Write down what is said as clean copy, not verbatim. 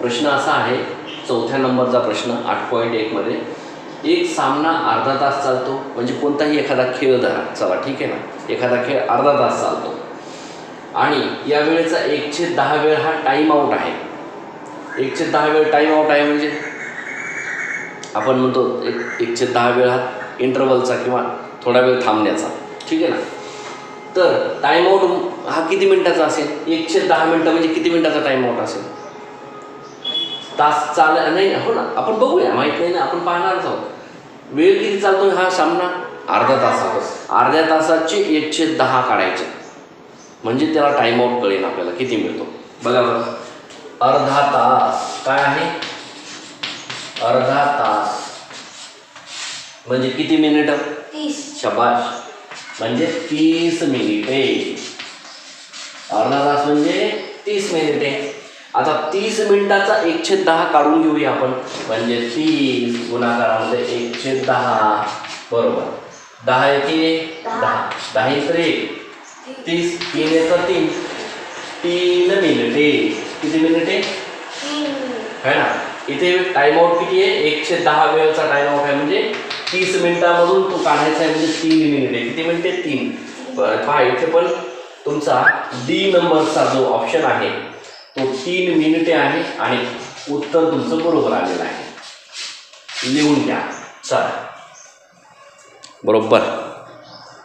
प्रश्न असा आहे, चौथ्या नंबरचा प्रश्न 8.1 मध्ये, एक सामना अर्धा तास चालतो, म्हणजे कोणताही एखादा खेळ धरा, चला ठीक आहे ना, एखादा खेळ अर्धा तास चालतो आणि या वेळेचा 1/10 वेळ हा टाईम आउट आहे. 1/10 वेळ टाईम आउट आहे म्हणजे आपण म्हणतो 1/10 वेळ हा इंटरवलचा किंवा थोडा वेळ थांबण्याचा, ठीक आहे ना. तर टाईम आउट हा किती मिनिटाचा असेल? 1/10 मिनिटं म्हणजे किती मिनिटाचा टाईम आउट असेल? तास चाल नाही, हो ना, आपण बघूया, माहीत नाही ना, आपण पाहणारच आहोत. वेळ किती चालतो हा सामना? अर्धा तास. अर्ध्या तासाचे 1/10 काढायचे म्हणजे त्याला टाईम आउट कळेल आपल्याला किती मिळतो. बघा बघा, अर्धा तास काय आहे? अर्धा तास म्हणजे किती मिनिटं? 30. शाबाश, म्हणजे 30 मिनिटे. अर्धा तास म्हणजे 30 मिनिटे. आता 30 मिनिटाचा 1/10 काढून घेऊया आपण, म्हणजे 30 गुणाकारामध्ये 1/10 बरोबर. 10 एके 10, 10 इकडे 30, 3 येतं 3, 3 मिनिटे. किती मिनिटे? 3 मिनिट है ना. इथे टाइम आउट किती आहे? 1/10 वेळचा टाइम आउट आहे, म्हणजे 30 मिनिटामधून तो काढायचा आहे, म्हणजे 3 मिनिटे. किती मिनिटे? 3. पहा इथे पण तुमचा डी नंबरचा जो ऑप्शन आहे तो 3 मिनिटे आहे आणि उत्तर तुमचं बरोबर आलेलं आहे. लिहून घ्या. चला, बरोबर.